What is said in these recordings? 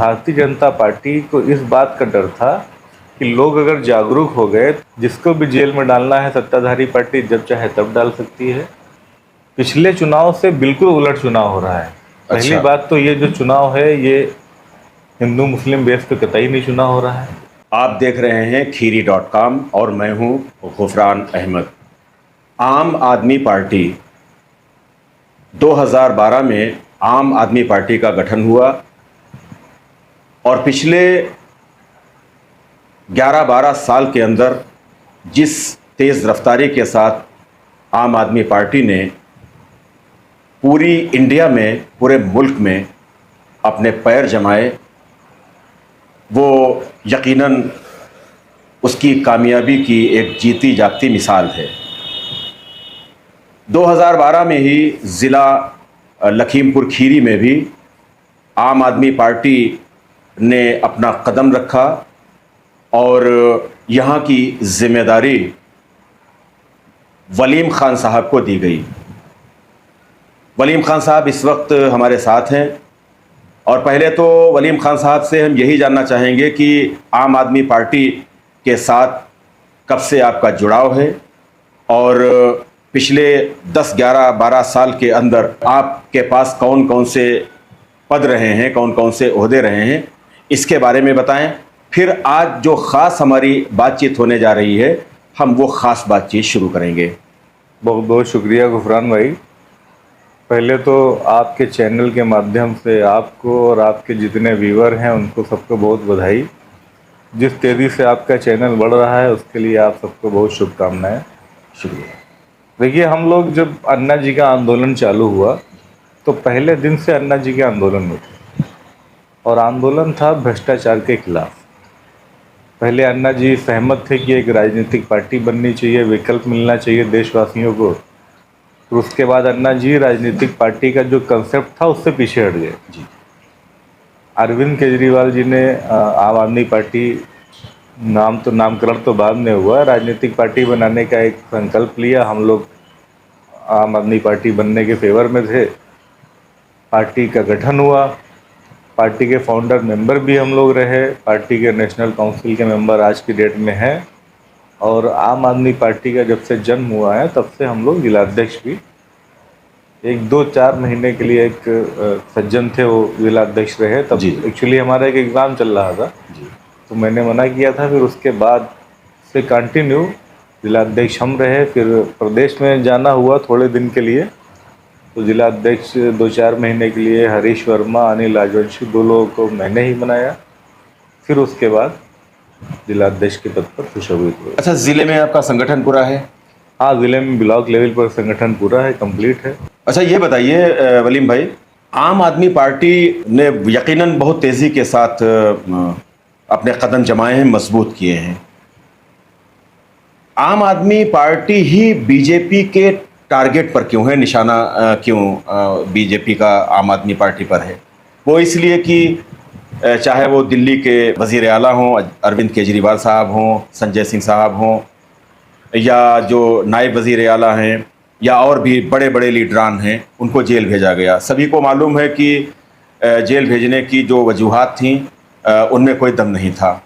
Bharatiya Janata party को इस बात का डर था कि लोग अगर जागरूक हो गए, जिसको भी जेल में डालना है सत्ताधारी पार्टी जब चाहे तब डाल सकती है। पिछले चुनाव से बिल्कुल उलट चुनाव हो रहा है। पहली बात तो ये जो चुनाव है ये हिंदू मुस्लिम बेस पे कतई नहीं चुनाव हो रहा है। आप देख रहे हैं खीरी.com और मैं हूं गुफरान अहमद। आम आदमी पार्टी 2012 में आम आदमी पार्टी का गठन हुआ और पिछले 11-12 साल के अंदर जिस तेज़ रफ्तारी के साथ आम आदमी पार्टी ने पूरी इंडिया में, पूरे मुल्क में अपने पैर जमाए, वो यकीनन उसकी कामयाबी की एक जीती जागती मिसाल है। 2012 में ही ज़िला लखीमपुर खीरी में भी आम आदमी पार्टी ने अपना कदम रखा और यहाँ की ज़िम्मेदारी वलीम ख़ान साहब को दी गई। वलीम ख़ान साहब इस वक्त हमारे साथ हैं और पहले तो वलीम ख़ान साहब से हम यही जानना चाहेंगे कि आम आदमी पार्टी के साथ कब से आपका जुड़ाव है और पिछले 10, 11, 12 साल के अंदर आपके पास कौन कौन से पद रहे हैं, कौन कौन से ओहदे रहे हैं, इसके बारे में बताएं। फिर आज जो ख़ास हमारी बातचीत होने जा रही है, हम वो ख़ास बातचीत शुरू करेंगे। बहुत बहुत शुक्रिया गुफरान भाई। पहले तो आपके चैनल के माध्यम से आपको और आपके जितने व्यूअर हैं उनको सबको बहुत बधाई। जिस तेज़ी से आपका चैनल बढ़ रहा है उसके लिए आप सबको बहुत शुभकामनाएं। शुक्रिया। देखिए, हम लोग जब अन्ना जी का आंदोलन चालू हुआ तो पहले दिन से अन्ना जी के आंदोलन में थे और आंदोलन था भ्रष्टाचार के खिलाफ। पहले अन्ना जी सहमत थे कि एक राजनीतिक पार्टी बननी चाहिए, विकल्प मिलना चाहिए देशवासियों को। तो उसके बाद अन्ना जी राजनीतिक पार्टी का जो कंसेप्ट था उससे पीछे हट गए। जी। अरविंद केजरीवाल जी ने आम आदमी पार्टी नामकरण तो बाद में हुआ, राजनीतिक पार्टी बनाने का एक संकल्प लिया। हम लोग आम आदमी पार्टी बनने के फेवर में थे। पार्टी का गठन हुआ, पार्टी के फाउंडर मेंबर भी हम लोग रहे, पार्टी के नेशनल काउंसिल के मेंबर आज की डेट में हैं और आम आदमी पार्टी का जब से जन्म हुआ है तब से हम लोग जिलाध्यक्ष भी 1-2-4 महीने के लिए एक सज्जन थे वो जिलाध्यक्ष रहे। तब एक्चुअली हमारा एक एग्ज़ाम चल रहा था तो मैंने मना किया था। फिर उसके बाद से कंटिन्यू जिलाध्यक्ष हम रहे। फिर प्रदेश में जाना हुआ थोड़े दिन के लिए तो जिलाध्यक्ष 2-4 महीने के लिए हरीश वर्मा, अनिल राजवंशी 2 लोगों को मैंने ही बनाया। फिर उसके बाद जिलाध्यक्ष के पद पर सुशोभित हुए। अच्छा, ज़िले में आपका संगठन पूरा है? हाँ, ज़िले में ब्लॉक लेवल पर संगठन पूरा है, कंप्लीट है। अच्छा, ये बताइए वलीम भाई, आम आदमी पार्टी ने यकीनन बहुत तेज़ी के साथ अपने कदम जमाए हैं, मजबूत किए हैं। आम आदमी पार्टी ही बीजेपी के टारगेट पर क्यों है, निशाना क्यों बीजेपी का आम आदमी पार्टी पर है? वो इसलिए कि चाहे वो दिल्ली के वज़ीर आला हों, अरविंद केजरीवाल साहब हों, संजय सिंह साहब हों, या जो नायब वज़ीर आला हैं या और भी बड़े बड़े लीडरान हैं, उनको जेल भेजा गया। सभी को मालूम है कि जेल भेजने की जो वजूहात थीं उनमें कोई दम नहीं था।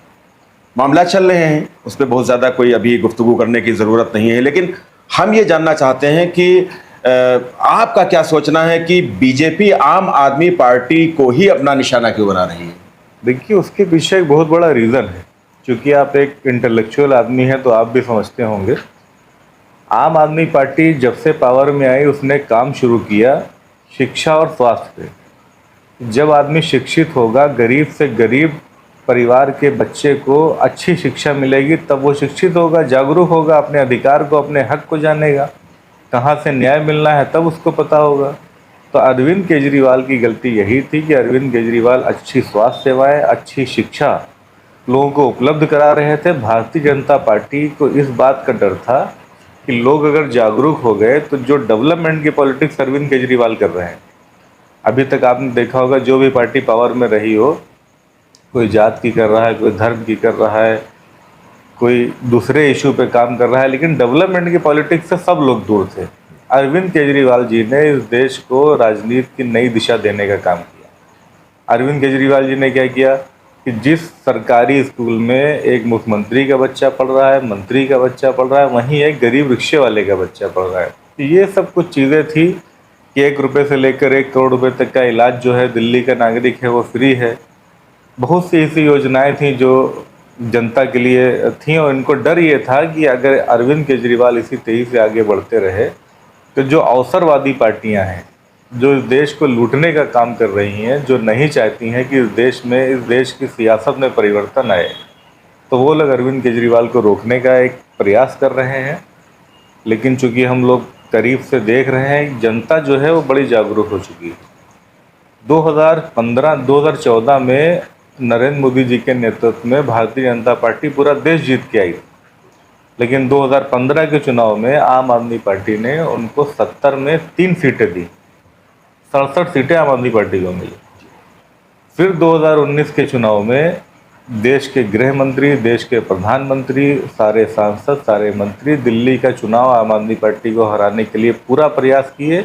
मामला चल रहे हैं, उस पर बहुत ज़्यादा कोई अभी गुफ्तगू करने की ज़रूरत नहीं है। लेकिन हम ये जानना चाहते हैं कि आपका क्या सोचना है कि बीजेपी आम आदमी पार्टी को ही अपना निशाना क्यों बना रही है? देखिए, उसके पीछे एक बहुत बड़ा रीज़न है। क्योंकि आप एक इंटेलेक्चुअल आदमी हैं तो आप भी समझते होंगे, आम आदमी पार्टी जब से पावर में आई उसने काम शुरू किया शिक्षा और स्वास्थ्य पे। जब आदमी शिक्षित होगा, गरीब से गरीब परिवार के बच्चे को अच्छी शिक्षा मिलेगी, तब वो शिक्षित होगा, जागरूक होगा, अपने अधिकार को, अपने हक को जानेगा, कहाँ से न्याय मिलना है तब उसको पता होगा। तो अरविंद केजरीवाल की गलती यही थी कि अरविंद केजरीवाल अच्छी स्वास्थ्य सेवाएं, अच्छी शिक्षा लोगों को उपलब्ध करा रहे थे। भारतीय जनता पार्टी को इस बात का डर था कि लोग अगर जागरूक हो गए तो जो डेवलपमेंट की पॉलिटिक्स अरविंद केजरीवाल कर रहे हैं, अभी तक आपने देखा होगा जो भी पार्टी पावर में रही हो, कोई जात की कर रहा है, कोई धर्म की कर रहा है, कोई दूसरे इशू पे काम कर रहा है, लेकिन डेवलपमेंट की पॉलिटिक्स से सब लोग दूर थे। अरविंद केजरीवाल जी ने इस देश को राजनीति की नई दिशा देने का काम किया। अरविंद केजरीवाल जी ने क्या किया कि जिस सरकारी स्कूल में एक मुख्यमंत्री का बच्चा पढ़ रहा है, मंत्री का बच्चा पढ़ रहा है, वहीं एक गरीब रिक्शे वाले का बच्चा पढ़ रहा है। तो ये सब कुछ चीज़ें थी कि 1 रुपये से लेकर 1 करोड़ रुपए तक का इलाज जो है दिल्ली का नागरिक है वो फ्री है। बहुत सी ऐसी योजनाएं थी जो जनता के लिए थी, और इनको डर ये था कि अगर अरविंद केजरीवाल इसी तेजी से आगे बढ़ते रहे तो जो अवसरवादी पार्टियां हैं, जो इस देश को लूटने का काम कर रही हैं, जो नहीं चाहती हैं कि इस देश की सियासत में परिवर्तन आए, तो वो लोग अरविंद केजरीवाल को रोकने का एक प्रयास कर रहे हैं। लेकिन चूंकि हम लोग करीब से देख रहे हैं, जनता जो है वो बड़ी जागरूक हो चुकी है। 2014 में नरेंद्र मोदी जी के नेतृत्व में भारतीय जनता पार्टी पूरा देश जीत के आई, लेकिन 2015 के चुनाव में आम आदमी पार्टी ने उनको 70 में 3 सीटें दी। 67 सीटें आम आदमी पार्टी को मिली। फिर 2019 के चुनाव में देश के गृह मंत्री, देश के प्रधानमंत्री, सारे सांसद, सारे मंत्री दिल्ली का चुनाव आम आदमी पार्टी को हराने के लिए पूरा प्रयास किए,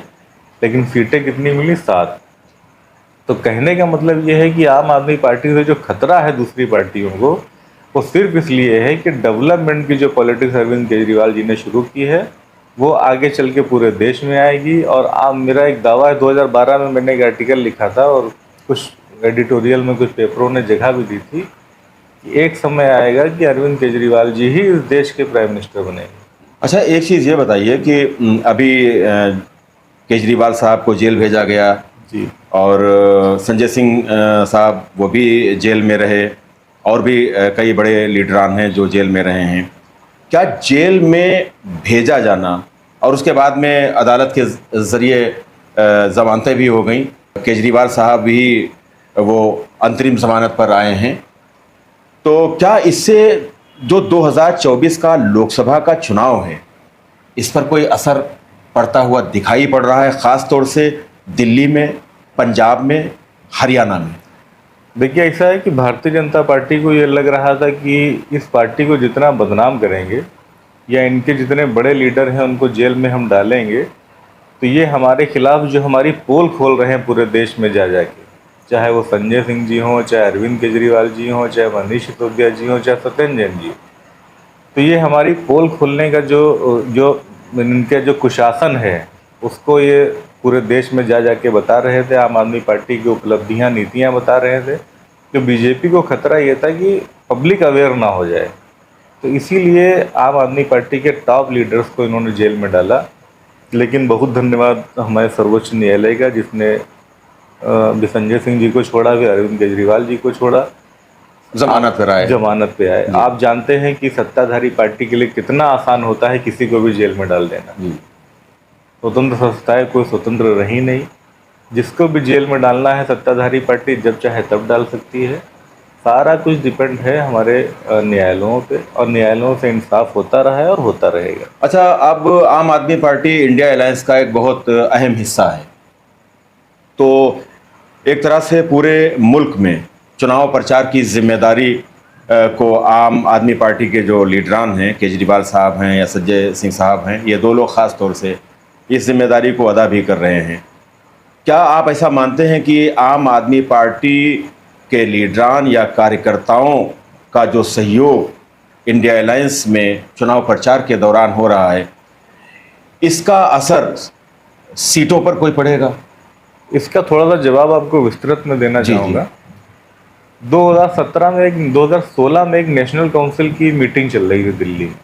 लेकिन सीटें कितनी मिली? 7। तो कहने का मतलब ये है कि आम आदमी पार्टी से जो खतरा है दूसरी पार्टियों को, वो सिर्फ इसलिए है कि डेवलपमेंट की जो पॉलिटिक्स अरविंद केजरीवाल जी ने शुरू की है वो आगे चल के पूरे देश में आएगी। और मेरा एक दावा है, 2012 में मैंने एक आर्टिकल लिखा था और कुछ एडिटोरियल में कुछ पेपरों ने जगह भी दी थी कि एक समय आएगा कि अरविंद केजरीवाल जी ही इस देश के प्राइम मिनिस्टर बनेंगे। अच्छा, एक चीज़ ये बताइए कि अभी केजरीवाल साहब को जेल भेजा गया जी, और संजय सिंह साहब वो भी जेल में रहे, और भी कई बड़े लीडरान हैं जो जेल में रहे हैं। क्या जेल में भेजा जाना और उसके बाद में अदालत के ज़रिए ज़मानतें भी हो गई, केजरीवाल साहब भी वो अंतरिम ज़मानत पर आए हैं, तो क्या इससे जो 2024 का लोकसभा का चुनाव है इस पर कोई असर पड़ता हुआ दिखाई पड़ रहा है, ख़ास तौर से दिल्ली में, पंजाब में, हरियाणा में? देखिए, ऐसा है कि भारतीय जनता पार्टी को ये लग रहा था कि इस पार्टी को जितना बदनाम करेंगे या इनके जितने बड़े लीडर हैं उनको जेल में हम डालेंगे, तो ये हमारे खिलाफ जो हमारी पोल खोल रहे हैं पूरे देश में जा के, चाहे वो संजय सिंह जी हों, चाहे अरविंद केजरीवाल जी हों, चाहे मनीष सिसोदिया जी हों, चाहे सत्येंद्र जैन जी, तो ये हमारी पोल खोलने का जो इनके जो कुशासन है उसको ये पूरे देश में जा के बता रहे थे। आम आदमी पार्टी की उपलब्धियां, नीतियां बता रहे थे। तो बीजेपी को खतरा ये था कि पब्लिक अवेयर ना हो जाए, तो इसीलिए आम आदमी पार्टी के टॉप लीडर्स को इन्होंने जेल में डाला। लेकिन बहुत धन्यवाद हमारे सर्वोच्च न्यायालय का, जिसने भी संजय सिंह जी को छोड़ा, फिर अरविंद केजरीवाल जी को छोड़ा, जमानत पर आए। जमानत पे आए। आप जानते हैं कि सत्ताधारी पार्टी के लिए कितना आसान होता है किसी को भी जेल में डाल देना। स्वतंत्र संस्थाएं कोई स्वतंत्र रही नहीं, जिसको भी जेल में डालना है सत्ताधारी पार्टी जब चाहे तब डाल सकती है। सारा कुछ डिपेंड है हमारे न्यायालयों पे, और न्यायालयों से इंसाफ होता रहा है और होता रहेगा। अच्छा, अब आम आदमी पार्टी इंडिया अलायंस का एक बहुत अहम हिस्सा है, तो एक तरह से पूरे मुल्क में चुनाव प्रचार की जिम्मेदारी को आम आदमी पार्टी के जो लीडरान हैं, केजरीवाल साहब हैं या संजय सिंह साहब हैं, ये दो लोग ख़ास तौर से इस जिम्मेदारी को अदा भी कर रहे हैं। क्या आप ऐसा मानते हैं कि आम आदमी पार्टी के लीडरान या कार्यकर्ताओं का जो सहयोग इंडिया अलायंस में चुनाव प्रचार के दौरान हो रहा है, इसका असर सीटों पर कोई पड़ेगा? इसका थोड़ा सा जवाब आपको विस्तृत में देना चाहूँगा। 2016 में एक नेशनल काउंसिल की मीटिंग चल रही थी दिल्ली में,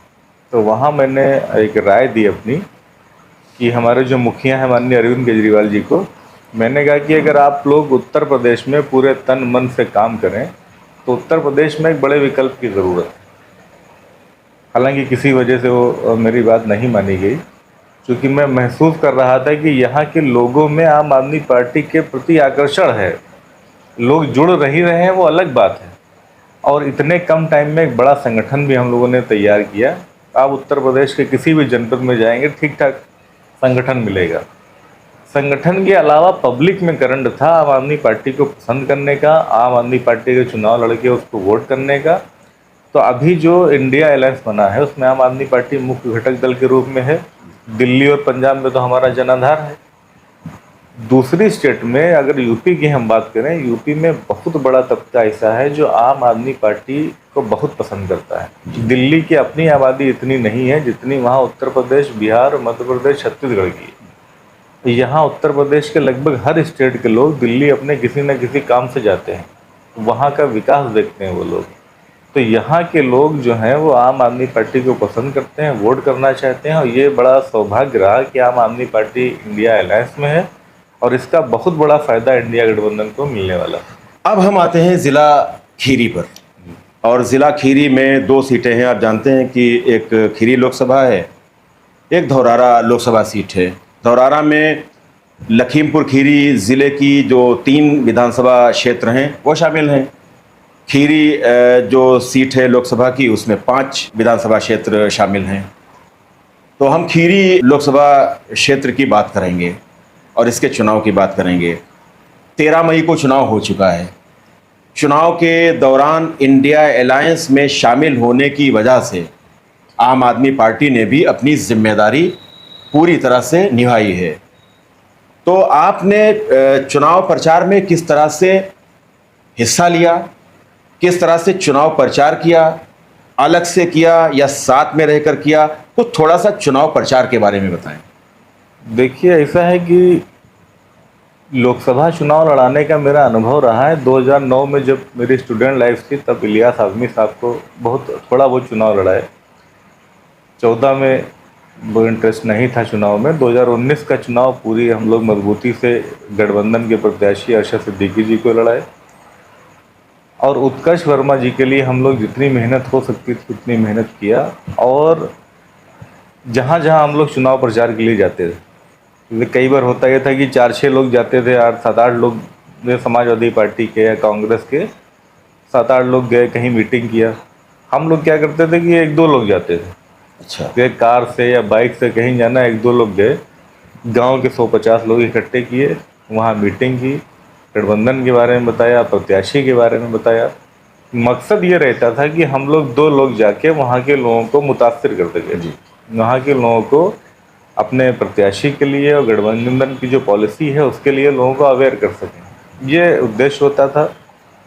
तो वहाँ मैंने एक राय दी अपनी कि हमारे जो मुखिया हैं माननीय अरविंद केजरीवाल जी को, मैंने कहा कि अगर आप लोग उत्तर प्रदेश में पूरे तन मन से काम करें तो उत्तर प्रदेश में एक बड़े विकल्प की ज़रूरत है। हालांकि किसी वजह से वो मेरी बात नहीं मानी गई, क्योंकि मैं महसूस कर रहा था कि यहाँ के लोगों में आम आदमी पार्टी के प्रति आकर्षण है, लोग जुड़ रही रहे हैं, वो अलग बात है। और इतने कम टाइम में एक बड़ा संगठन भी हम लोगों ने तैयार किया। आप उत्तर प्रदेश के किसी भी जनपद में जाएंगे, ठीक ठाक संगठन मिलेगा। संगठन के अलावा पब्लिक में करंट था आम आदमी पार्टी को पसंद करने का, आम आदमी पार्टी के चुनाव लड़के उसको वोट करने का। तो अभी जो इंडिया अलायंस बना है उसमें आम आदमी पार्टी मुख्य घटक दल के रूप में है। दिल्ली और पंजाब में तो हमारा जनाधार है। दूसरी स्टेट में अगर यूपी की हम बात करें, यूपी में बहुत बड़ा तबका ऐसा है जो आम आदमी पार्टी को बहुत पसंद करता है। दिल्ली की अपनी आबादी इतनी नहीं है जितनी वहाँ उत्तर प्रदेश, बिहार, मध्य प्रदेश, छत्तीसगढ़ की है। यहाँ उत्तर प्रदेश के लगभग हर स्टेट के लोग दिल्ली अपने किसी न किसी काम से जाते हैं, वहाँ का विकास देखते हैं वो लोग। तो यहाँ के लोग जो हैं वो आम आदमी पार्टी को पसंद करते हैं, वोट करना चाहते हैं, और ये बड़ा सौभाग्य रहा कि आम आदमी पार्टी इंडिया अलायंस में है और इसका बहुत बड़ा फायदा इंडिया गठबंधन को मिलने वाला। अब हम आते हैं ज़िला खीरी पर, और ज़िला खीरी में 2 सीटें हैं। आप जानते हैं कि एक खीरी लोकसभा है, एक धौरारा लोकसभा सीट है। धौरारा में लखीमपुर खीरी ज़िले की जो 3 विधानसभा क्षेत्र हैं वो शामिल हैं। खीरी जो सीट है लोकसभा की, उसमें 5 विधानसभा क्षेत्र शामिल हैं। तो हम खीरी लोकसभा क्षेत्र की बात करेंगे और इसके चुनाव की बात करेंगे। 13 मई को चुनाव हो चुका है। चुनाव के दौरान इंडिया अलायंस में शामिल होने की वजह से आम आदमी पार्टी ने भी अपनी जिम्मेदारी पूरी तरह से निभाई है। तो आपने चुनाव प्रचार में किस तरह से हिस्सा लिया, किस तरह से चुनाव प्रचार किया, अलग से किया या साथ में रहकर किया, तो थोड़ा सा चुनाव प्रचार के बारे में बताएं। देखिए, ऐसा है कि लोकसभा चुनाव लड़ाने का मेरा अनुभव रहा है। 2009 में जब मेरी स्टूडेंट लाइफ थी तब इलियास आज़मी साहब को थोड़ा बहुत चुनाव लड़ाए। 14 में वो इंटरेस्ट नहीं था चुनाव में। 2019 का चुनाव पूरी हम लोग मजबूती से गठबंधन के प्रत्याशी अरशद सिद्दीकी जी को लड़ाए, और उत्कर्ष वर्मा जी के लिए हम लोग जितनी मेहनत हो सकती थी उतनी मेहनत किया। और जहाँ जहाँ हम लोग चुनाव प्रचार के लिए जाते थे, कई बार होता यह था कि 4-6 लोग जाते थे, 7-8 लोग समाजवादी पार्टी के या कांग्रेस के 7-8 लोग गए, कहीं मीटिंग किया। हम लोग क्या करते थे कि 1-2 लोग जाते थे। अच्छा, कार से या बाइक से कहीं जाना, 1-2 लोग गए, गांव के 150 लोग इकट्ठे किए, वहाँ मीटिंग की, गठबंधन के बारे में बताया, प्रत्याशी के बारे में बताया। मकसद ये रहता था कि हम लोग 2 लोग जाके वहाँ के लोगों को मुतासिर करते थे, वहाँ के लोगों को अपने प्रत्याशी के लिए और गठबंधन की जो पॉलिसी है उसके लिए लोगों को अवेयर कर सकें। ये उद्देश्य होता था।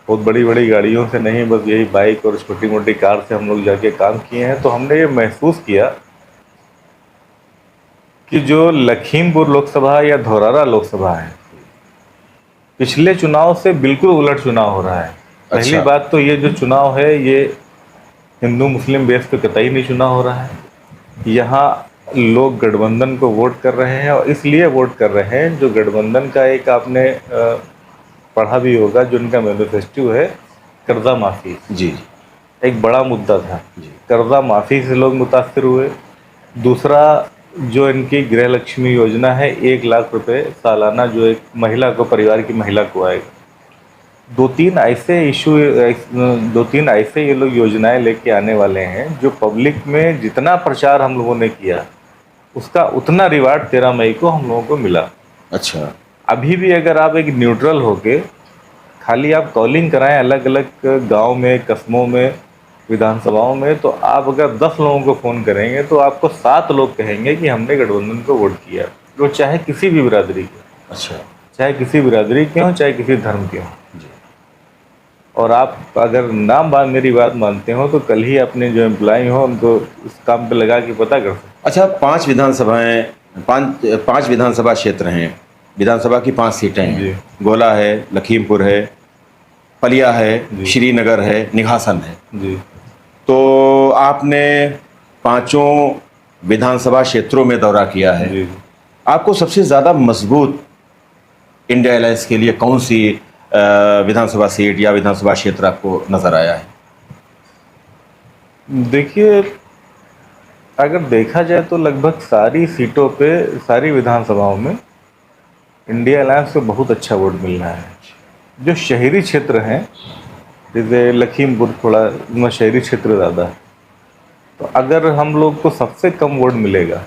बहुत बड़ी बड़ी गाड़ियों से नहीं, बस यही बाइक और छोटी मोटी कार से हम लोग जाके काम किए हैं। तो हमने ये महसूस किया कि जो लखीमपुर लोकसभा या धौरारा लोकसभा है, पिछले चुनाव से बिल्कुल उलट चुनाव हो रहा है। पहली बात तो ये जो चुनाव है ये हिंदू मुस्लिम बेस पे कतई नहीं चुनाव हो रहा है। यहाँ लोग गठबंधन को वोट कर रहे हैं, और इसलिए वोट कर रहे हैं जो गठबंधन का एक आपने पढ़ा भी होगा, जो उनका मैनिफेस्टो है, कर्जा माफ़ी जी, एक बड़ा मुद्दा था। कर्जा माफ़ी से लोग मुतासर हुए। दूसरा, जो इनकी गृह लक्ष्मी योजना है, 1 लाख रुपए सालाना जो एक महिला को, परिवार की महिला को आएगा। 2-3 ऐसे ये लोग योजनाएं लेके आने वाले हैं जो पब्लिक में जितना प्रचार हम लोगों ने किया उसका उतना रिवार्ड 13 मई को हम लोगों को मिला। अच्छा, अभी भी अगर आप एक न्यूट्रल होके खाली आप कॉलिंग कराएं अलग अलग गांव में, कस्बों में, विधानसभाओं में, तो आप अगर 10 लोगों को फ़ोन करेंगे तो आपको 7 लोग कहेंगे कि हमने गठबंधन को वोट किया, वो चाहे किसी भी बिरादरी के, अच्छा, चाहे किसी बिरादरी के हों, चाहे किसी धर्म के हों। जी। और आप अगर मेरी बात मानते हो तो कल ही अपने जो एम्प्लॉय हो उनको इस काम पे लगा के पता कर सकते। अच्छा, 5 विधानसभा क्षेत्र हैं, विधानसभा की 5 सीटें हैं। गोला है, लखीमपुर है, पलिया है, श्रीनगर है, निघासन है जी। तो आपने 5 विधानसभा क्षेत्रों में दौरा किया है जी। आपको सबसे ज़्यादा मजबूत इंडिया अलायंस के लिए कौन सी विधानसभा सीट या विधानसभा क्षेत्र आपको नज़र आया है? देखिए, अगर देखा जाए तो लगभग सारी सीटों पे, सारी विधानसभाओं में इंडिया अलायंस को बहुत अच्छा वोट मिल रहा है। जो शहरी क्षेत्र हैं, जैसे लखीमपुर, थोड़ा उनमें शहरी क्षेत्र ज़्यादा है, तो अगर हम लोग को सबसे कम वोट मिलेगा,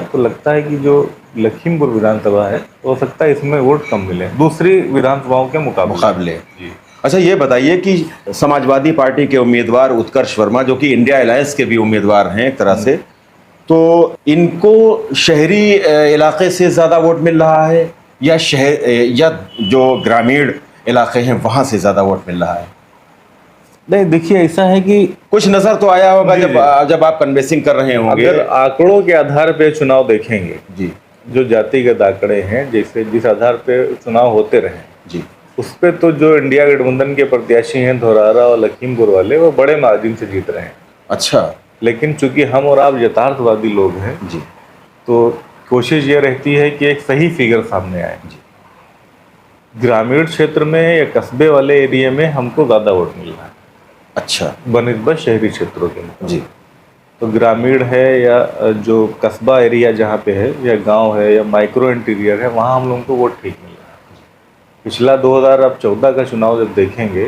तो लगता है कि जो लखीमपुर विधानसभा है हो सकता है इसमें वोट कम मिले दूसरी विधानसभाओं के मुकाबले। जी। अच्छा, ये बताइए कि समाजवादी पार्टी के उम्मीदवार उत्कर्ष वर्मा, जो कि इंडिया अलायंस के भी उम्मीदवार हैं एक तरह से, तो इनको शहरी इलाके से ज़्यादा वोट मिल रहा है या शहर या जो ग्रामीण इलाके हैं वहाँ से ज़्यादा वोट मिल रहा है? नहीं, देखिए ऐसा है कि कुछ नज़र तो आया होगा जी, जब आप कन्वेंसिंग कर रहे होंगे। अगर आंकड़ों के आधार पे चुनाव देखेंगे, जी जो जातिगत आंकड़े हैं, जैसे जिस आधार पे चुनाव होते रहे, जी उस पे तो जो इंडिया गठबंधन के प्रत्याशी हैं धौरहरा और लखीमपुर वाले, वो बड़े मार्जिन से जीत रहे हैं। अच्छा लेकिन चूंकि हम और आप यथार्थवादी लोग हैं, जी तो कोशिश ये रहती है कि एक सही फिगर सामने आए। जी ग्रामीण क्षेत्र में या कस्बे वाले एरिया में हमको ज़्यादा वोट मिल रहा है अच्छा बनिस्बत शहरी क्षेत्रों के मुकाबले। जी तो ग्रामीण है या जो कस्बा एरिया जहाँ पे है, या गांव है या माइक्रो इंटीरियर है, वहाँ हम लोगों को वोट ठीक मिल रहा है। पिछला 2014 का चुनाव जब देखेंगे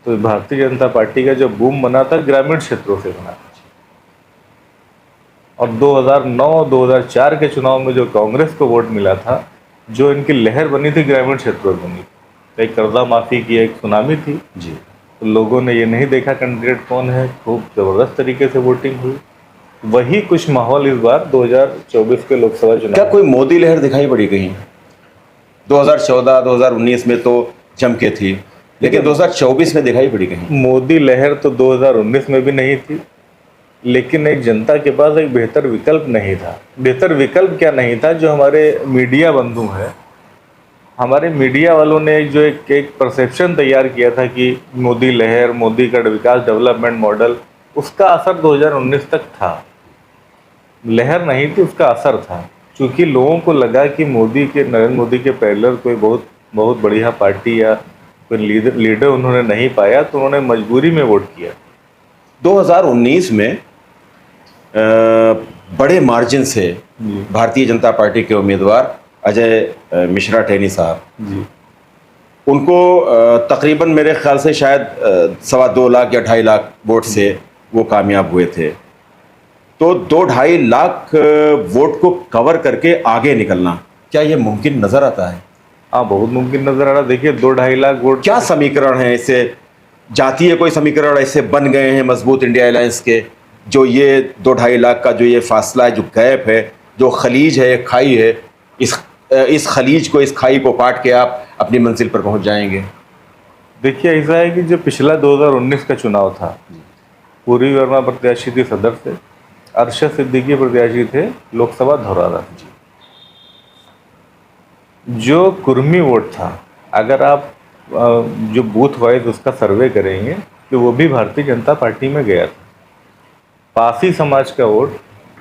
तो भारतीय जनता पार्टी का जो बूम बना था ग्रामीण क्षेत्रों से बना था, और 2009-2004 के चुनाव में जो कांग्रेस को वोट मिला था, जो इनकी लहर बनी थी ग्रामीण क्षेत्रों में बनी थी। एक कर्जा माफी की एक सुनामी थी, जी तो लोगों ने ये नहीं देखा कैंडिडेट कौन है, खूब जबरदस्त तरीके से वोटिंग हुई। वही कुछ माहौल इस बार 2024 के लोकसभा क्या चुनाव। कोई मोदी लहर दिखाई पड़ी कहीं? 2014-2019 में तो जम के थी, लेकिन 2024 में दिखाई पड़ी कहीं? मोदी लहर तो 2019 में भी नहीं थी, लेकिन एक जनता के पास एक बेहतर विकल्प नहीं था। बेहतर विकल्प क्या नहीं था? जो हमारे मीडिया बंधु हैं, हमारे मीडिया वालों ने एक परसेप्शन तैयार किया था कि मोदी लहर, मोदी का विकास डेवलपमेंट मॉडल, उसका असर 2019 तक था। लहर नहीं थी, उसका असर था। क्योंकि लोगों को लगा कि नरेंद्र मोदी के पैरेलल कोई बहुत बढ़िया पार्टी या कोई लीडर उन्होंने नहीं पाया, तो उन्होंने मजबूरी में वोट किया। 2019 में बड़े मार्जिन से जी भारतीय जनता पार्टी के उम्मीदवार अजय मिश्रा टेनी साहब, जी उनको तकरीबन मेरे ख्याल से शायद 2.25 लाख या 2.5 लाख वोट से वो कामयाब हुए थे। तो 2-2.5 लाख वोट को कवर करके आगे निकलना, क्या ये मुमकिन नज़र आता है? हाँ, बहुत मुमकिन नजर आ रहा। देखिए 2-2.5 लाख वोट क्या समीकरण है इससे? जातीय कोई समीकरण ऐसे बन गए हैं मजबूत इंडिया अलायंस के, जो ये 2-2.5 लाख का जो ये फासला है, जो गैप है, जो खलीज है, खाई है, इस खलीज को, इस खाई को काट के आप अपनी मंजिल पर पहुंच जाएंगे? देखिए ऐसा है कि जो पिछला 2019 का चुनाव था, पूर्वी वर्मा प्रत्याशी थी सदर से, अरशद सिद्दीकी प्रत्याशी थे लोकसभा धौरहरा। जो कुर्मी वोट था, अगर आप जो बूथ वाइज उसका सर्वे करेंगे, तो वो भी भारतीय जनता पार्टी में गया था। पासी समाज का वोट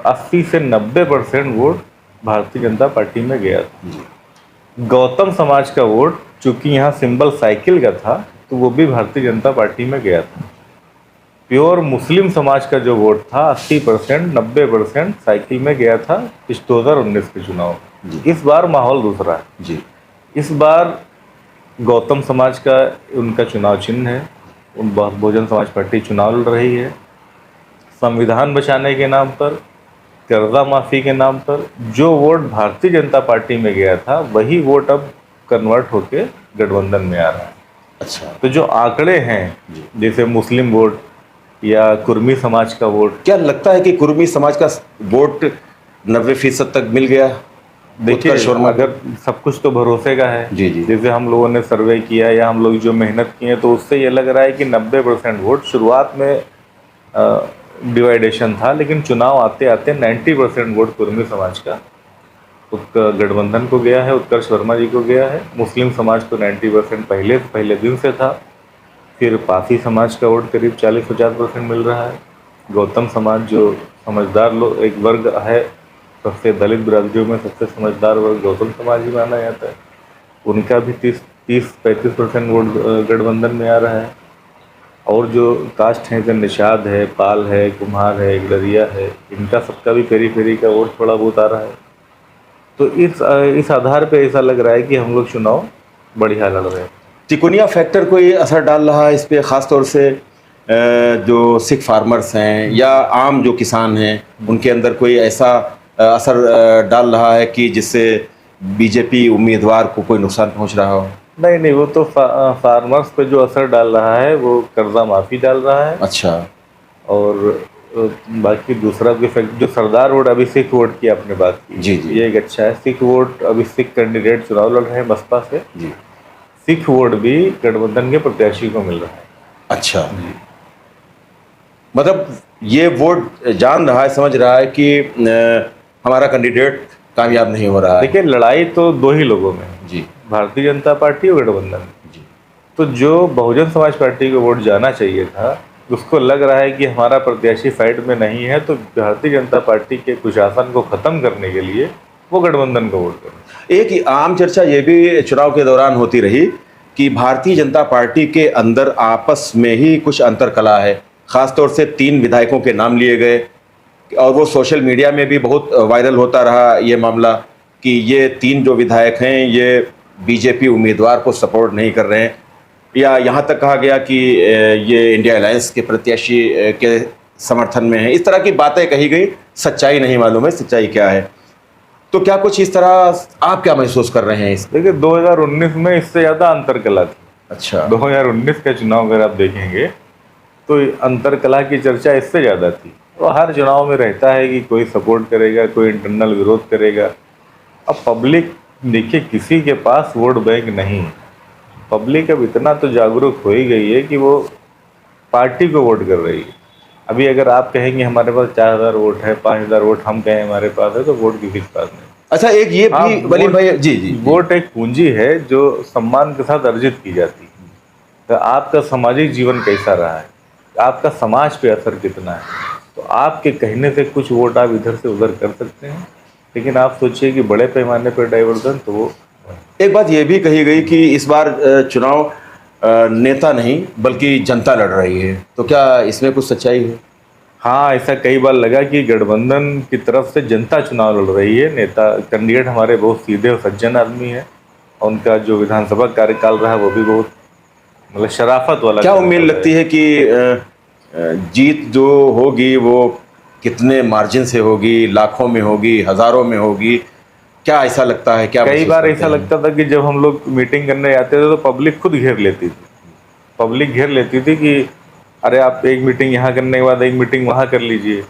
80 से 90% वोट भारतीय जनता पार्टी में गया था। गौतम समाज का वोट, चूंकि यहाँ सिंबल साइकिल का था, तो वो भी भारतीय जनता पार्टी में गया था। प्योर मुस्लिम समाज का जो वोट था 80% 90% साइकिल में गया था इस 2019 के चुनाव। इस बार माहौल दूसरा है जी। इस बार गौतम समाज का उनका चुनाव चिन्ह है, उन बहुजन समाज पार्टी चुनाव लड़ रही है। संविधान बचाने के नाम पर, कर्जा माफी के नाम पर जो वोट भारतीय जनता पार्टी में गया था, वही वोट अब कन्वर्ट होके गठबंधन में आ रहा है। अच्छा, तो जो आंकड़े हैं, जैसे मुस्लिम वोट या कुर्मी समाज का वोट, क्या लगता है कि कुर्मी समाज का वोट 90% तक मिल गया? देखिए उत्कर्ष वर्मा, अगर सब कुछ तो भरोसे का है। जी, जी। जैसे हम लोगों ने सर्वे किया या हम लोग जो मेहनत किए, तो उससे ये लग रहा है कि 90% वोट शुरुआत में डिवाइडेशन था, लेकिन चुनाव आते आते 90% वोट कुर्मी समाज का गठबंधन को गया है, उत्कर्ष वर्मा जी को गया है। मुस्लिम समाज को 90% पहले दिन से था। फिर पासी समाज का वोट करीब 40-50% मिल रहा है। गौतम समाज जो समझदार लोग एक वर्ग है, सबसे दलित बिरादरियों में सबसे समझदार वर्ग गौतम समाज ही माना जाता है, उनका भी 30-35% वोट गठबंधन में आ रहा है। और जो कास्ट हैं, जैसे निषाद है, पाल है, कुम्हार है, गडरिया है, इनका सबका भी पेरी का वोट थोड़ा बहुत आ रहा है। तो इस आधार पे ऐसा लग रहा है कि हम लोग चुनाव बढ़िया लड़ रहे हैं। तिकोनिया फैक्टर कोई असर डाल रहा है इस पे, ख़ास तौर से जो सिख फार्मर्स हैं या आम जो किसान हैं, उनके अंदर कोई ऐसा असर डाल रहा है कि जिससे बीजेपी उम्मीदवार को कोई नुकसान पहुंच रहा हो? नहीं, वो तो फार्मर्स पे जो असर डाल रहा है वो कर्जा माफ़ी डाल रहा है। अच्छा। और बाकी दूसरा कोई फैक्ट, जो सरदार वोट अभी सिख वोट की आपने बात की, जी, जी। ये एक अच्छा है। सिख वोट, अभी सिख कैंडिडेट चुनाव लड़ रहे हैं बसपा से, जी। सिख वोट भी गठबंधन के प्रत्याशी को मिल रहा है। अच्छा, जी। मतलब ये वोट जान रहा है, समझ रहा है कि हमारा कैंडिडेट कामयाब नहीं हो रहा है। देखिए, लड़ाई तो दो ही लोगों में है, जी, भारतीय जनता पार्टी और गठबंधन। जी। तो जो बहुजन समाज पार्टी को वोट जाना चाहिए था, उसको लग रहा है कि हमारा प्रत्याशी फाइट में नहीं है, तो भारतीय जनता पार्टी के कुशासन को खत्म करने के लिए वो गठबंधन को वोट करें। एक आम चर्चा ये भी चुनाव के दौरान होती रही कि भारतीय जनता पार्टी के अंदर आपस में ही कुछ अंतरकलह है। खासतौर से 3 विधायकों के नाम लिए गए और वो सोशल मीडिया में भी बहुत वायरल होता रहा ये मामला कि ये 3 जो विधायक हैं ये बीजेपी उम्मीदवार को सपोर्ट नहीं कर रहे हैं, या यहाँ तक कहा गया कि ये इंडिया अलायंस के प्रत्याशी के समर्थन में है। इस तरह की बातें कही गई, सच्चाई नहीं मालूम है सच्चाई क्या है। तो क्या कुछ इस तरह आप क्या महसूस कर रहे हैं इस? देखिए, 2019 में इससे ज़्यादा अंतरकलह थी। अच्छा, 2019 का चुनाव अगर आप देखेंगे तो अंतरकलह की चर्चा इससे ज़्यादा थी। तो हर चुनाव में रहता है कि कोई सपोर्ट करेगा, कोई इंटरनल विरोध करेगा। अब पब्लिक, देखिए, किसी के पास वोट बैंक नहीं है। पब्लिक अब इतना तो जागरूक हो ही गई है कि वो पार्टी को वोट कर रही है। अभी अगर आप कहेंगे हमारे पास 4000 वोट है, 5000 वोट हम कहें हमारे पास है, तो वोट किसी के पास नहीं। अच्छा, एक ये हाँ, भी वलीम भाई, जी जी, वोट एक पूंजी है जो सम्मान के साथ अर्जित की जाती है। तो आपका सामाजिक जीवन कैसा रहा है, आपका समाज पे असर कितना है, तो आपके कहने से कुछ वोट आप इधर से उधर कर सकते हैं, लेकिन आप सोचिए कि बड़े पैमाने पर डाइवर्जन, तो वो एक बात ये भी कही गई कि इस बार चुनाव नेता नहीं बल्कि जनता लड़ रही है, तो क्या इसमें कुछ सच्चाई है? हाँ, ऐसा कई बार लगा कि गठबंधन की तरफ से जनता चुनाव लड़ रही है। नेता कैंडिडेट हमारे बहुत सीधे और सज्जन आदमी है, और उनका जो विधानसभा कार्यकाल रहा है वो भी बहुत, मतलब, शराफत वाला। क्या उम्मीद लगती है कि जीत जो होगी वो कितने मार्जिन से होगी? लाखों में होगी, हजारों में होगी? क्या ऐसा लगता है? क्या कई महसूस बार करते ऐसा हैं? लगता था कि जब हम लोग मीटिंग करने जाते थे तो पब्लिक खुद घेर लेती थी। पब्लिक घेर लेती थी कि अरे आप एक मीटिंग यहाँ करने के बाद एक मीटिंग वहाँ कर लीजिए।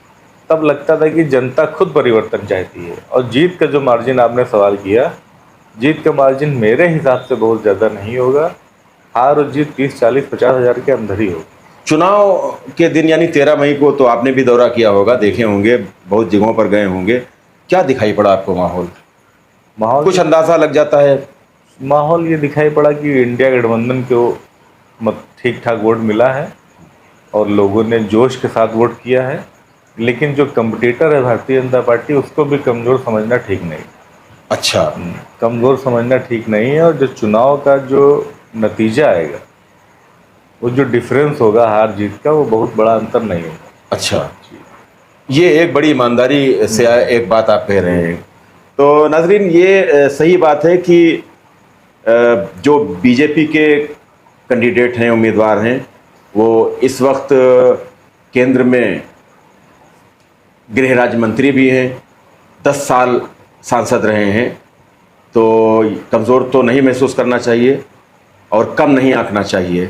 तब लगता था कि जनता खुद परिवर्तन चाहती है। और जीत का जो मार्जिन आपने सवाल किया, जीत का मार्जिन मेरे हिसाब से बहुत ज़्यादा नहीं होगा। हार और जीत 30, 40, 50 हज़ार के अंदर ही होगी। चुनाव के दिन यानी 13 मई को तो आपने भी दौरा किया होगा, देखे होंगे, बहुत जगहों पर गए होंगे। क्या दिखाई पड़ा आपको माहौल? माहौल कुछ अंदाजा लग जाता है? माहौल ये दिखाई पड़ा कि इंडिया गठबंधन को ठीक ठाक वोट मिला है और लोगों ने जोश के साथ वोट किया है। लेकिन जो कंपटीटर है भारतीय जनता पार्टी, उसको भी कमज़ोर समझना ठीक नहीं। अच्छा, कमज़ोर समझना ठीक नहीं है। और जो चुनाव का जो नतीजा आएगा, वो जो डिफरेंस होगा हार जीत का, वो बहुत बड़ा अंतर नहीं होगा। अच्छा, ये एक बड़ी ईमानदारी से एक बात आप कह रहे हैं। तो नाजरीन, ये सही बात है कि जो बीजेपी के कैंडिडेट हैं, उम्मीदवार हैं, वो इस वक्त केंद्र में गृह राज्य मंत्री भी हैं, 10 साल सांसद रहे हैं, तो कमज़ोर तो नहीं महसूस करना चाहिए और कम नहीं आंकना चाहिए।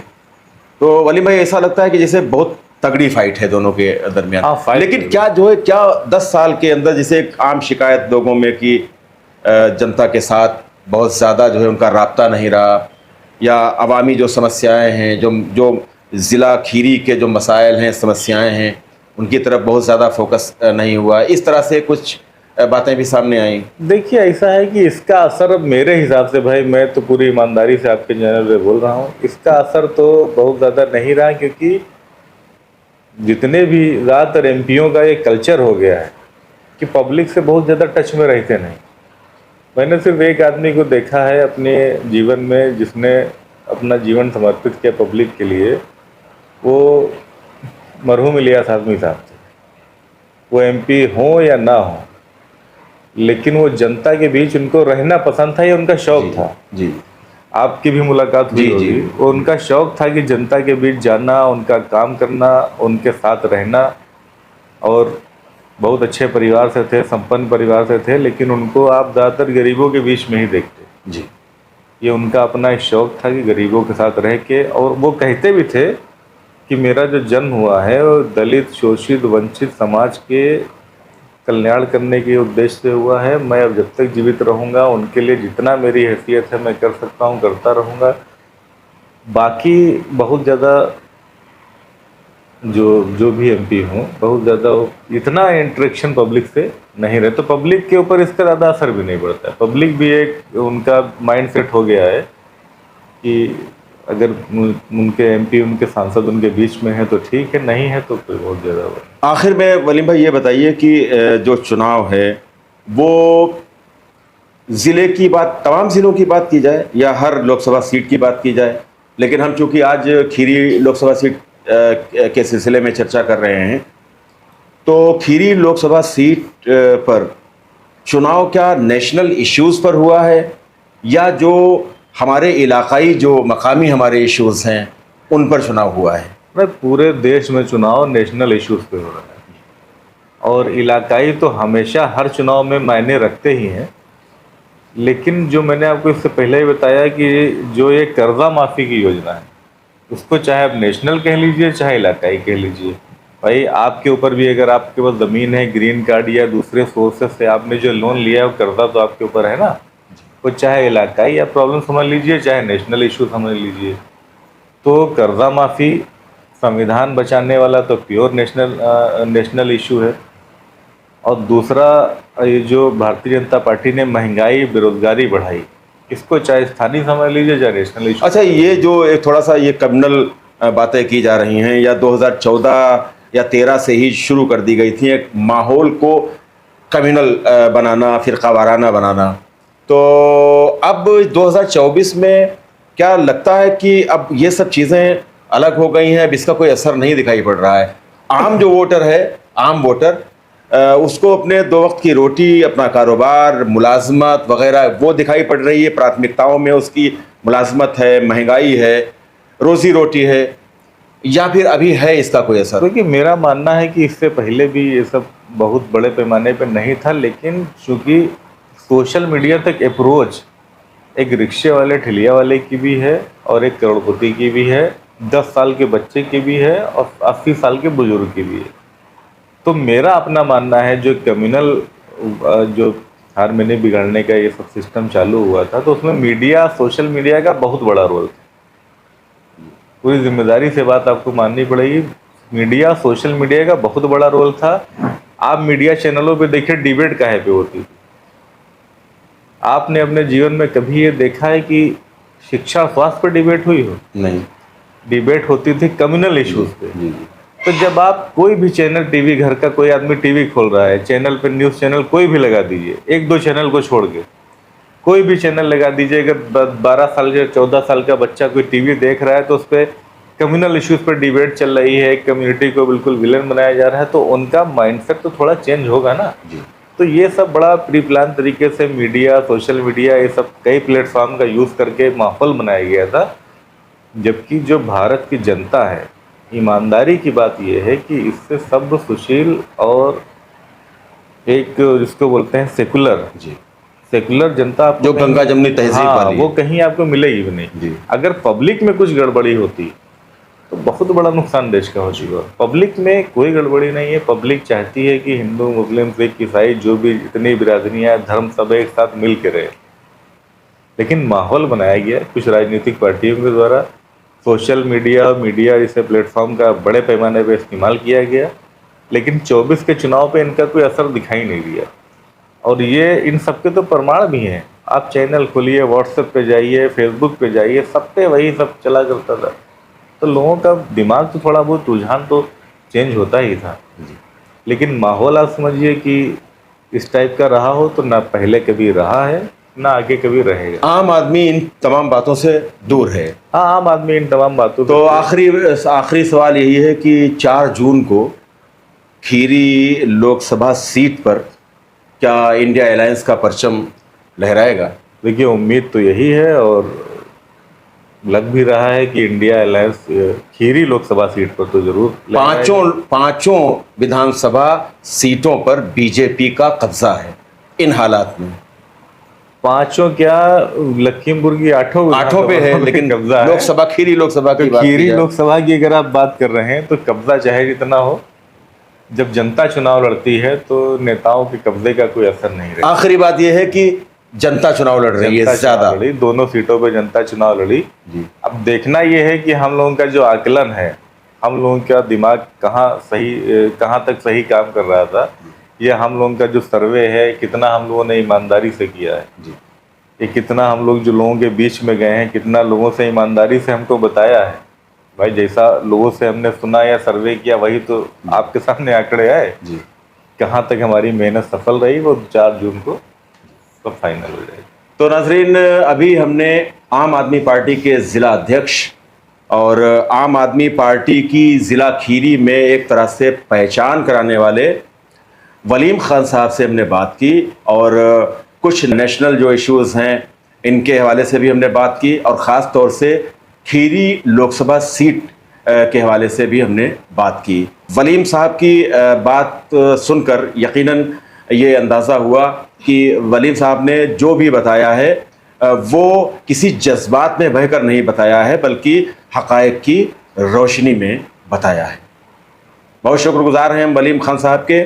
तो वलीम भाई, ऐसा लगता है कि जैसे बहुत तगड़ी फाइट है दोनों के दरमियान। हाँ, फाइट लेकिन क्या जो है, क्या 10 साल के अंदर जैसे एक आम शिकायत लोगों में कि जनता के साथ बहुत ज़्यादा जो है उनका राब्ता नहीं रहा, या अवामी जो समस्याएं हैं, जो ज़िला खीरी के जो मसाइल हैं, समस्याएं हैं, उनकी तरफ बहुत ज़्यादा फोकस नहीं हुआ, इस तरह से कुछ बातें भी सामने आई? देखिए, ऐसा है कि इसका असर, अब मेरे हिसाब से, भाई मैं तो पूरी ईमानदारी से आपके चैनल पे बोल रहा हूँ, इसका असर तो बहुत ज़्यादा नहीं रहा। क्योंकि जितने भी ज़्यादातर एमपीओं का ये कल्चर हो गया है कि पब्लिक से बहुत ज़्यादा टच में रहते नहीं। मैंने सिर्फ एक आदमी को देखा है अपने जीवन में जिसने अपना जीवन समर्पित किया पब्लिक के लिए, वो मरहूम इलियास आज़मी साहब थे। वो एमपी हो या ना हो, लेकिन वो जनता के बीच उनको रहना पसंद था, ये उनका शौक था। जी, आपकी भी मुलाकात हुई जी, होगी। जी। वो उनका शौक था कि जनता के बीच जाना, उनका काम करना, उनके साथ रहना। और बहुत अच्छे परिवार से थे, संपन्न परिवार से थे, लेकिन उनको आप ज़्यादातर गरीबों के बीच में ही देखते। जी, ये उनका अपना एक शौक था कि गरीबों के साथ रह के, और वो कहते भी थे कि मेरा जो जन्म हुआ है वो दलित, शोषित, वंचित समाज के कल्याण करने के उद्देश्य से हुआ है। मैं अब जब तक जीवित रहूँगा उनके लिए जितना मेरी हैसियत है मैं कर सकता हूँ करता रहूँगा। बाकी बहुत ज़्यादा जो जो भी एमपी हों, बहुत ज़्यादा इतना इंटरेक्शन पब्लिक से नहीं रहे, तो पब्लिक के ऊपर इसका ज़्यादा असर भी नहीं पड़ता है। पब्लिक भी एक उनका माइंड सेट हो गया है कि अगर उनके एमपी, उनके सांसद उनके बीच में है तो ठीक है, नहीं है तो कोई बहुत ज़्यादा वो। आखिर में वलीम भाई ये बताइए कि जो चुनाव है वो ज़िले की बात, तमाम ज़िलों की बात की जाए या हर लोकसभा सीट की बात की जाए, लेकिन हम चूंकि आज खीरी लोकसभा सीट के सिलसिले में चर्चा कर रहे हैं, तो खीरी लोकसभा सीट पर चुनाव क्या नेशनल इश्यूज़ पर हुआ है या जो हमारे इलाकाई जो मकामी हमारे इश्यूज़ हैं उन पर चुनाव हुआ है? मैं पूरे देश में चुनाव नेशनल इश्यूज़ पे हो रहा है और इलाकाई तो हमेशा हर चुनाव में मायने रखते ही हैं। लेकिन जो मैंने आपको इससे पहले ही बताया कि जो ये कर्जा माफ़ी की योजना है, उसको चाहे आप नेशनल कह लीजिए चाहे इलाकाई कह लीजिए, भाई आपके ऊपर भी अगर आपके पास ज़मीन है, ग्रीन कार्ड या दूसरे सोर्सेस से आपने जो लोन लिया है वो कर्जा तो आपके ऊपर है ना। वो चाहे इलाकाई या प्रॉब्लम समझ लीजिए चाहे नेशनल इशू समझ लीजिए, तो कर्जा माफ़ी संविधान बचाने वाला तो प्योर नेशनल इशू है। और दूसरा ये जो भारतीय जनता पार्टी ने महंगाई, बेरोजगारी बढ़ाई, इसको चाहे स्थानीय समझ लीजिए चाहे नेशनल इशू। अच्छा, ये जो एक थोड़ा सा ये कम्युनल बातें की जा रही हैं या 2014 या 13 से ही शुरू कर दी गई थी एक माहौल को कम्युनल बनाना, फिरका वाराना बनाना, तो अब 2024 में क्या लगता है कि अब ये सब चीज़ें अलग हो गई हैं, अब इसका कोई असर नहीं दिखाई पड़ रहा है? आम जो वोटर है, आम वोटर उसको अपने दो वक्त की रोटी, अपना कारोबार, मुलाजमत वगैरह वो दिखाई पड़ रही है, प्राथमिकताओं में उसकी मुलाजमत है, महंगाई है, रोज़ी रोटी है, या फिर अभी है इसका कोई असर? क्योंकि मेरा मानना है कि इससे पहले भी ये सब बहुत बड़े पैमाने पर नहीं था, लेकिन चूँकि सोशल मीडिया तक अप्रोच एक रिक्शे वाले, ठेलिया वाले की भी है और एक करोड़पति की भी है, 10 साल के बच्चे की भी है और 80 साल के बुजुर्ग की भी है। तो मेरा अपना मानना है जो कम्युनल जो हारमोनी बिगाड़ने का ये सब सिस्टम चालू हुआ था, तो उसमें मीडिया, सोशल मीडिया का बहुत बड़ा रोल था। पूरी जिम्मेदारी से बात आपको माननी पड़ेगी, मीडिया, सोशल मीडिया का बहुत बड़ा रोल था। आप मीडिया चैनलों पे देखिए डिबेट काहे पे होती थी। आपने अपने जीवन में कभी ये देखा है कि शिक्षा, स्वास्थ्य पर डिबेट हुई हो? नहीं। डिबेट होती थी कम्युनल इश्यूज पे। जी। तो जब आप कोई भी चैनल, टीवी, घर का कोई आदमी टीवी खोल रहा है, चैनल पे न्यूज़ चैनल कोई भी लगा दीजिए, 1-2 चैनल को छोड़ के कोई भी चैनल लगा दीजिए, अगर 12 साल या 14 साल का बच्चा कोई टीवी देख रहा है तो उस पर कम्युनल इश्यूज पर डिबेट चल रही है, कम्युनिटी को बिल्कुल विलन बनाया जा रहा है, तो उनका माइंडसेट तो थोड़ा चेंज होगा ना। जी। तो ये सब बड़ा प्री प्लान तरीके से मीडिया, सोशल मीडिया, ये सब कई प्लेटफॉर्म का यूज़ करके माहौल बनाया गया था। जबकि जो भारत की जनता है, ईमानदारी की बात यह है कि इससे सब सुशील और एक जिसको बोलते हैं सेकुलर, जी। सेकुलर जनता आपको जो गंगा जमनी तहजीब वाली है, वो कहीं आपको मिलेगी भी नहीं। जी। अगर पब्लिक में कुछ गड़बड़ी होती तो बहुत बड़ा नुकसान देश का हो चुका। पब्लिक में कोई गड़बड़ी नहीं है। पब्लिक चाहती है कि हिंदू, मुस्लिम, सिख, ईसाई, जो भी जितनी बिरादरियाँ, धर्म, सब एक साथ मिल के रहे। लेकिन माहौल बनाया गया कुछ राजनीतिक पार्टियों के द्वारा, सोशल मीडिया जैसे प्लेटफॉर्म का बड़े पैमाने पर इस्तेमाल किया गया, लेकिन 24 के चुनाव पे इनका कोई असर दिखाई नहीं दिया। और ये इन सब के तो प्रमाण भी हैं। आप चैनल खोलिए, व्हाट्सएप पे जाइए, फेसबुक पे जाइए, सब पे वही सब चला करता था। तो लोगों का दिमाग तो थोड़ा बहुत रुझान तो चेंज होता ही था। लेकिन माहौल आप समझिए कि इस टाइप का रहा हो तो ना पहले कभी रहा है ना आगे कभी रहेगा। आम आदमी इन तमाम बातों से दूर है। हाँ, आम आदमी इन तमाम बातों तो आखिरी सवाल यही है कि 4 जून को खीरी लोकसभा सीट पर क्या इंडिया अलायंस का परचम लहराएगा? देखिए, उम्मीद तो यही है और लग भी रहा है कि India alliance Kheri Lok Sabha seat पर तो जरूर पांचों विधानसभा सीटों पर बीजेपी का कब्जा है इन हालात में। पांचों क्या, लखीमपुर की आठों पे है, लेकिन कब्जा है। लोकसभा, खीरी लोकसभा की बात की खीरी जाए। लोकसभा की अगर आप बात कर रहे हैं तो कब्जा चाहे जितना हो, जब जनता चुनाव लड़ती है तो नेताओं के कब्जे का कोई असर नहीं रहता। आखिरी बात यह है कि जनता चुनाव लड़ रही जनता है ज्यादा। चुनाव लड़ी, दोनों सीटों पे जनता चुनाव लड़ी। जी। अब देखना यह है कि हम लोगों का जो आकलन है, हम लोगों का दिमाग कहाँ तक सही काम कर रहा था, या हम लोगों का जो सर्वे है कितना हम लोगों ने ईमानदारी से किया है, जी। ये कितना हम लोग जो लोगों के बीच में गए हैं, कितना लोगों से ईमानदारी से हमको बताया है। भाई जैसा लोगों से हमने सुना या सर्वे किया वही तो आपके सामने आंकड़े आए। जी। कहाँ तक हमारी मेहनत सफल रही वो 4 जून को सब फाइनल हो जाएगी। तो नाजरीन, अभी हमने आम आदमी पार्टी के ज़िला अध्यक्ष और आम आदमी पार्टी की ज़िला खीरी में एक तरह से पहचान कराने वाले वलीम खान साहब से हमने बात की, और कुछ नेशनल जो इश्यूज़ हैं इनके हवाले से भी हमने बात की, और ख़ास तौर से खीरी लोकसभा सीट के हवाले से भी हमने बात की। वलीम साहब की बात सुनकर यकीनन ये अंदाज़ा हुआ कि वलीम साहब ने जो भी बताया है वो किसी जज्बात में बहकर नहीं बताया है, बल्कि हक़ाइक़ की रोशनी में बताया है। बहुत शुक्रगुज़ार हैं हम वलीम खान साहब के।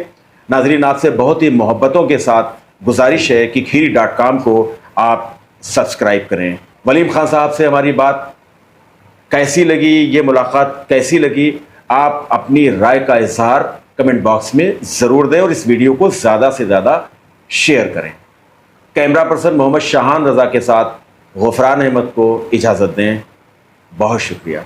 नाज़रीन, आपसे बहुत ही मोहब्बतों के साथ गुजारिश है कि खीरी.com को आप सब्सक्राइब करें। वलीम खान साहब से हमारी बात कैसी लगी, ये मुलाकात कैसी लगी, आप अपनी राय का इज़हार कमेंट बॉक्स में ज़रूर दें और इस वीडियो को ज़्यादा से ज़्यादा शेयर करें। कैमरा पर्सन मोहम्मद शाहान रज़ा के साथ गफरान अहमद को इजाज़त दें। बहुत शुक्रिया।